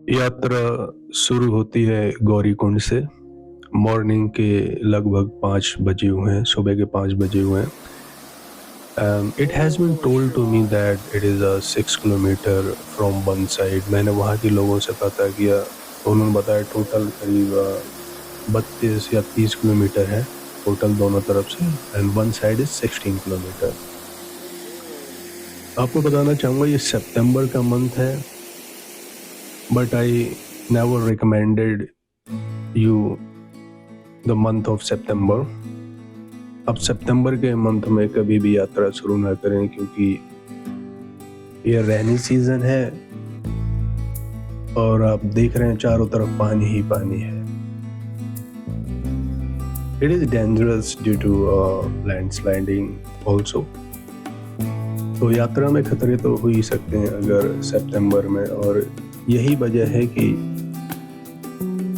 यात्रा शुरू होती है गौरीकुंड से। मॉर्निंग के लगभग 5 बजे हुए हैं, सुबह के 5 बजे हुए हैं। It has been told to me that it is 6 kilometre from one side. मैंने वहाँ के लोगों से पता किया तो उन्होंने बताया टोटल करीब 32 या 30 किलोमीटर है टोटल दोनों तरफ से, and one side is 16 kilometre. आपको बताना चाहूँगा ये सितंबर का मंथ है, but I never recommended you the month of September. अब सितंबर के मंथ में कभी भी यात्रा शुरू ना करें, क्योंकि ये रेनी सीजन है और आप देख रहे हैं चारों तरफ पानी ही पानी है। It is dangerous due to landsliding also. तो यात्रा में खतरे तो हो ही सकते हैं अगर सितंबर में, और यही वजह है कि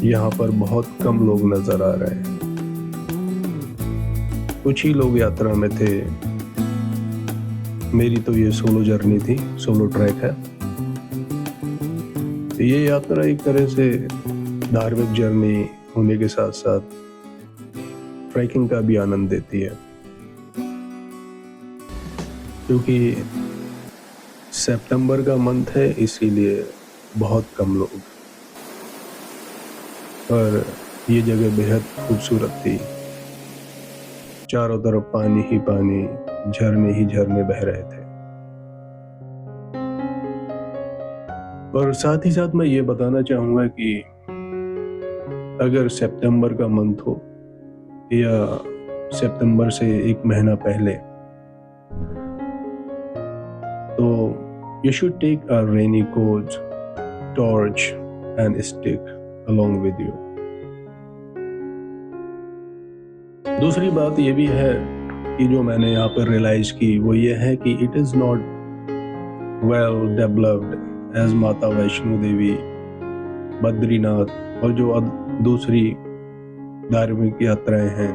यहाँ पर बहुत कम लोग नजर आ रहे हैं। कुछ ही लोग यात्रा में थे। मेरी तो ये सोलो जर्नी थी, सोलो ट्रैक है। ये यात्रा एक तरह से धार्मिक जर्नी होने के साथ साथ ट्रैकिंग का भी आनंद देती है, क्योंकि सितंबर का मंथ है इसीलिए बहुत कम लोग। पर ये जगह बेहद खूबसूरत थी, चारों तरफ पानी ही पानी, झरने ही झरने बह रहे थे। और साथ ही साथ मैं ये बताना चाहूंगा कि अगर सितंबर का मंथ हो या सितंबर से एक महीना पहले, तो you should take a rainy coat, torch and stick along with you. दूसरी बात ये भी है कि जो मैंने यहाँ पर रियलाइज की वो ये है कि it is not well developed as Mata Vaishno देवी, बद्रीनाथ और जो दूसरी धार्मिक यात्राएं हैं।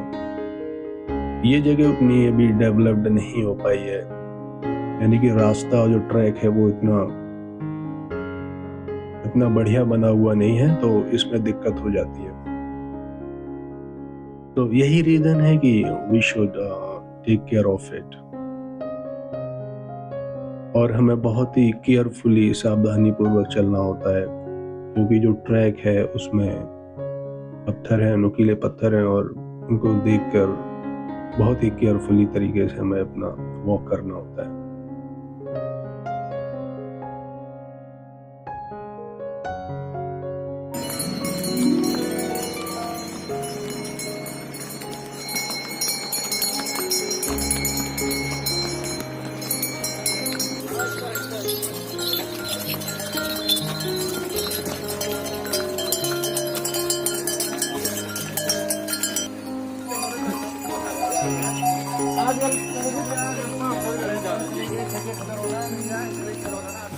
ये जगह उतनी अभी डेवलप्ड नहीं हो पाई है, यानी कि रास्ता जो ट्रैक है वो इतना बढ़िया बना हुआ नहीं है, तो इसमें दिक्कत हो जाती है। तो यही रीजन है कि we should take care of it, और हमें बहुत ही केयरफुली, सावधानी पूर्वक चलना होता है, क्योंकि जो ट्रैक है उसमें पत्थर हैं, नुकीले पत्थर हैं, और उनको देखकर बहुत ही केयरफुली तरीके से हमें अपना वॉक करना होता है।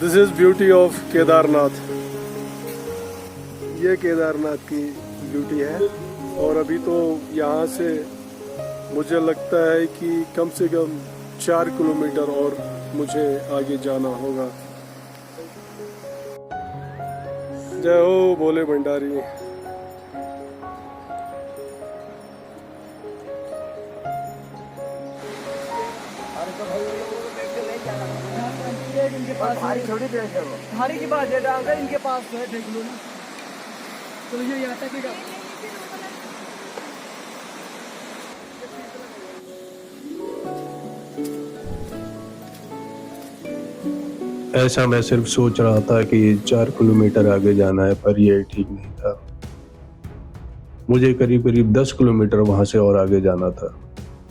This is beauty of Kedarnath. ये केदारनाथ की ब्यूटी है, और अभी तो यहाँ से मुझे लगता है कि कम से कम 4 किलोमीटर और मुझे आगे जाना होगा। जय हो भोले भंडारी। भारी की बात है, डाल इनके पास है, देख लो ना। तो ये यहाँ तक ऐसा मैं सिर्फ सोच रहा था कि 4 किलोमीटर आगे जाना है, पर ये ठीक नहीं था। मुझे करीब करीब 10 किलोमीटर वहां से और आगे जाना था।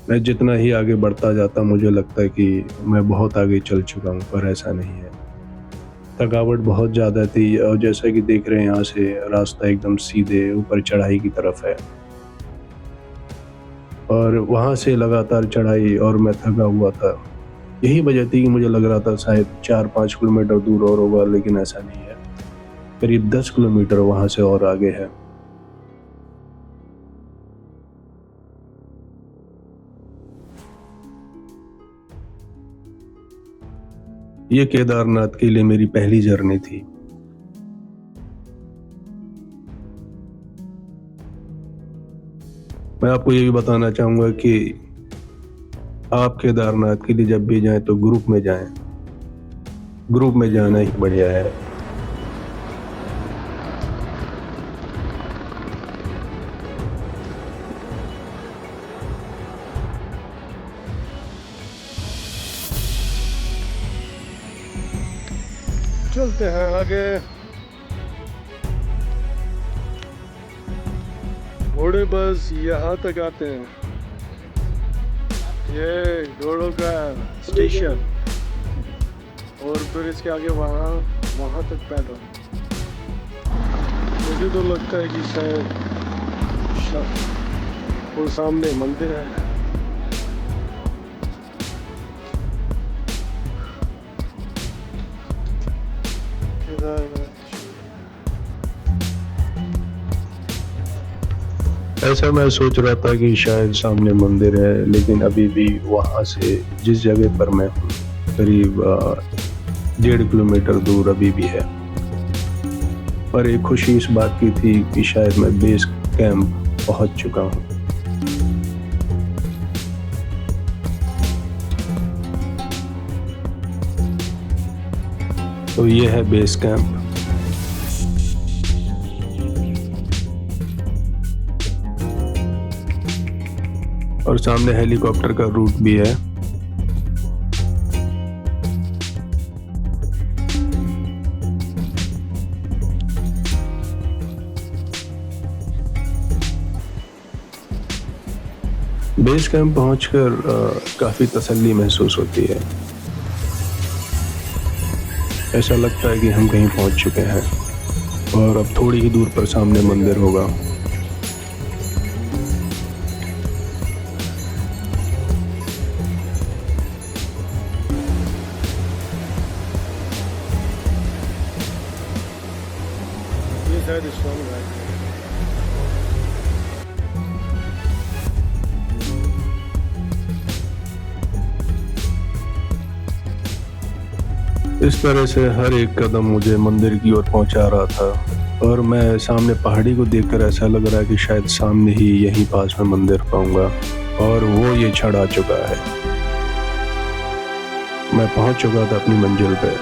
मैं जितना ही आगे बढ़ता जाता मुझे लगता है कि मैं बहुत आगे चल चुका हूँ, पर ऐसा नहीं है। थकावट बहुत ज़्यादा थी, और जैसा कि देख रहे हैं यहाँ से रास्ता एकदम सीधे ऊपर चढ़ाई की तरफ है, और वहाँ से लगातार चढ़ाई, और मैं थका हुआ था। यही वजह थी कि मुझे लग रहा था शायद 4-5 किलोमीटर दूर और होगा, लेकिन ऐसा नहीं है। करीब 10 किलोमीटर वहाँ से और आगे है। ये केदारनाथ के लिए मेरी पहली जर्नी थी। मैं आपको ये भी बताना चाहूँगा कि आप केदारनाथ के लिए जब भी जाएं तो ग्रुप में जाएं। ग्रुप में जाना ही बढ़िया है। चलते हैं आगे। घोड़े बस यहाँ तक आते हैं। ये घोड़ों का स्टेशन और फिर इसके आगे वहाँ तक पैदल। मुझे तो लगता है कि शायद वो सामने मंदिर है। ऐसा मैं सोच रहा था कि शायद सामने मंदिर है, लेकिन अभी भी वहाँ से जिस जगह पर मैं हूँ करीब 1.5 किलोमीटर दूर अभी भी है। पर एक खुशी इस बात की थी कि शायद मैं बेस कैंप पहुँच चुका हूँ। तो ये है बेस कैंप। और सामने हेलीकॉप्टर का रूट भी है। बेस कैंप पहुंचकर काफी तसल्ली महसूस होती है। ऐसा लगता है कि हम कहीं पहुंच चुके हैं और अब थोड़ी ही दूर पर सामने मंदिर होगा। ये शायद इस्लाम है। इस तरह से हर एक कदम मुझे मंदिर की ओर पहुंचा रहा था और मैं सामने पहाड़ी को देखकर ऐसा लग रहा है कि शायद सामने ही यहीं पास में मंदिर पाऊंगा। और वो ये क्षण आ चुका है। मैं पहुंच चुका था अपनी मंजिल पे।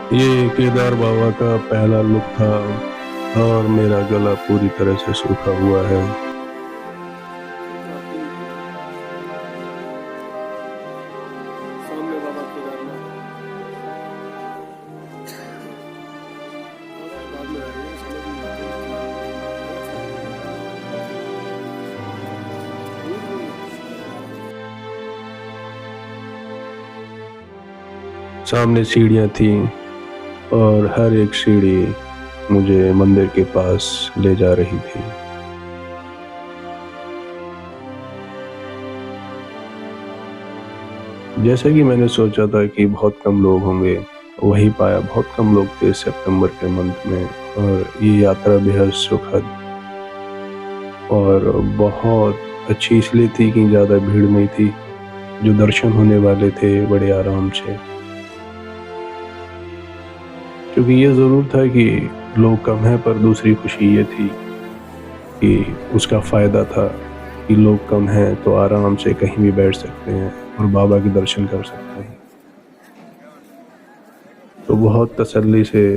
ये केदार बाबा का पहला लुक था और मेरा गला पूरी तरह से सूखा हुआ है। सामने बाबा केदारनाथ। बाद में आएंगे, समझ नहीं आता। सामने सीढ़ियां थी और हर एक सीढ़ी मुझे मंदिर के पास ले जा रही थी। जैसे कि मैंने सोचा था कि बहुत कम लोग होंगे, वही पाया बहुत कम लोग थे सितंबर के मंथ में। और ये यात्रा बेहद सुखद और बहुत अच्छी इसलिए थी कि ज़्यादा भीड़ नहीं थी। जो दर्शन होने वाले थे बड़े आराम से, क्योंकि ये ज़रूर था कि लोग कम हैं, पर दूसरी खुशी ये थी कि उसका फ़ायदा था कि लोग कम हैं तो आराम से कहीं भी बैठ सकते हैं और बाबा के दर्शन कर सकते हैं। तो बहुत तसल्ली से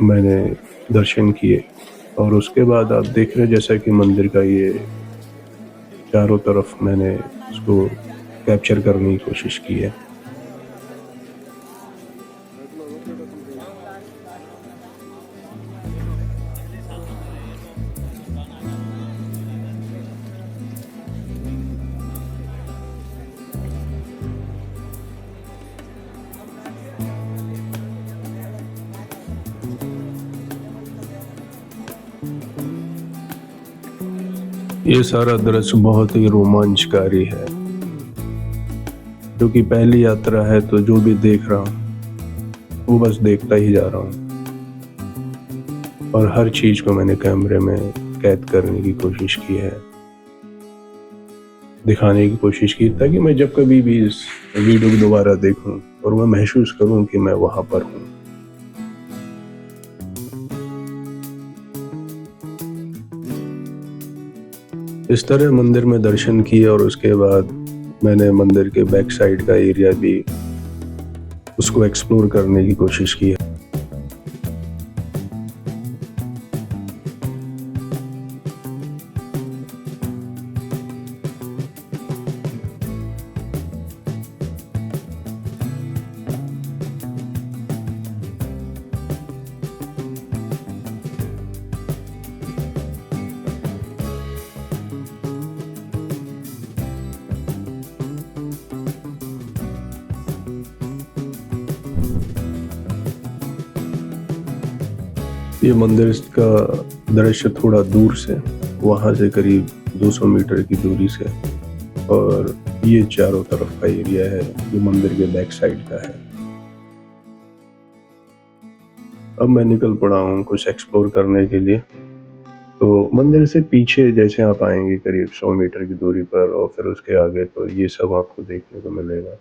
मैंने दर्शन किए और उसके बाद आप देख रहे जैसा कि मंदिर का ये चारों तरफ मैंने उसको कैप्चर करने की कोशिश की है। ये सारा दृश्य बहुत ही रोमांचकारी है, क्योंकि पहली यात्रा है तो जो भी देख रहा हूँ वो बस देखता ही जा रहा हूँ और हर चीज को मैंने कैमरे में कैद करने की कोशिश की है, दिखाने की कोशिश की, ताकि मैं जब कभी भी इस वीडियो को दोबारा देखूं और मैं महसूस करूं कि मैं वहां पर हूं। इस तरह मंदिर में दर्शन किए और उसके बाद मैंने मंदिर के बैक साइड का एरिया भी उसको एक्सप्लोर करने की कोशिश की है। ये मंदिर का दृश्य थोड़ा दूर से, वहाँ से करीब 200 मीटर की दूरी से, और ये चारों तरफ का एरिया है जो मंदिर के बैक साइड का है। अब मैं निकल पड़ा हूँ कुछ एक्सप्लोर करने के लिए। तो मंदिर से पीछे जैसे आप आएंगे करीब 100 मीटर की दूरी पर और फिर उसके आगे तो ये सब आपको देखने को मिलेगा।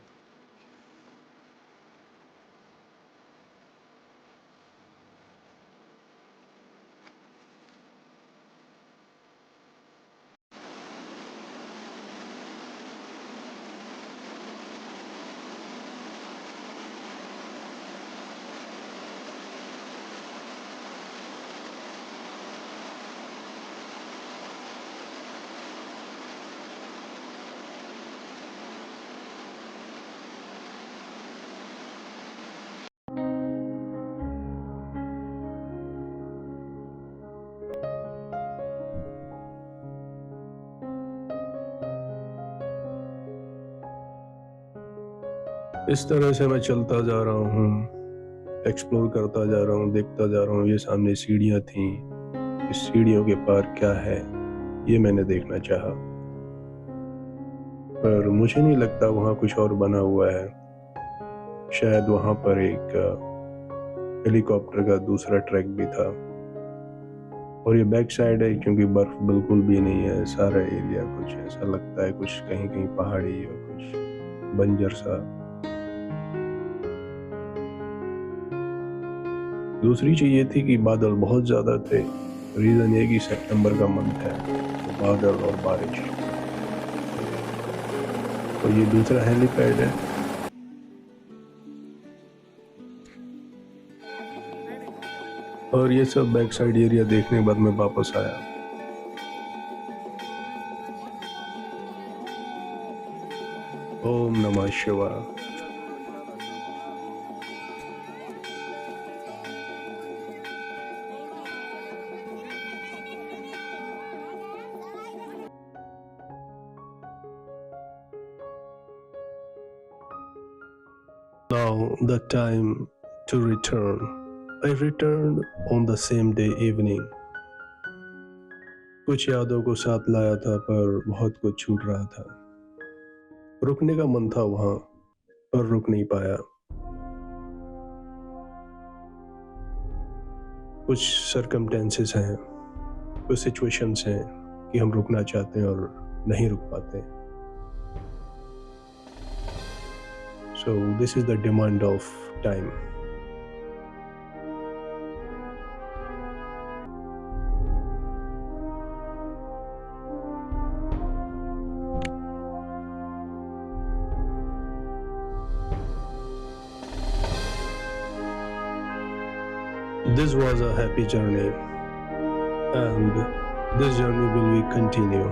इस तरह से मैं चलता जा रहा हूँ, एक्सप्लोर करता जा रहा हूँ, देखता जा रहा हूँ। ये सामने सीढ़ियाँ थीं, इस सीढ़ियों के पार क्या है ये मैंने देखना चाहा, पर मुझे नहीं लगता वहाँ कुछ और बना हुआ है। शायद वहाँ पर एक हेलीकॉप्टर का दूसरा ट्रैक भी था, और ये बैक साइड है क्योंकि बर्फ बिल्कुल भी नहीं है। सारा एरिया कुछ ऐसा लगता है, कुछ कहीं कहीं पहाड़ी और कुछ बंजर सा। दूसरी चीज ये थी कि बादल बहुत ज्यादा थे। रीजन ये कि सितंबर का मंथ है, तो बादल और बारिश। तो ये दूसरा हेलीपैड है। और ये सब बैक साइड एरिया देखने के बाद मैं वापस आया। ओम नमः शिवाय। Now the time to return. I returned on the same day evening. कुछ यादों को साथ लाया था पर बहुत कुछ छूट रहा था। रुकने का मन था वहां, पर रुक नहीं पाया। कुछ सर्कमस्टेंसेस हैं, कुछ सिचुएशंस हैं कि हम रुकना चाहते हैं और नहीं रुक पाते। So this is the demand of time. This was a happy journey, and this journey will be continue.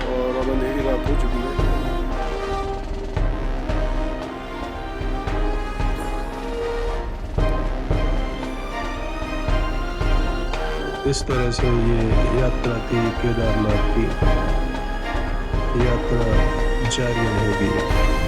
और अब अंधेरी रात हो चुकी है। इस तरह से ये यात्रा थी, केदारनाथ की यात्रा जारी रहेगी।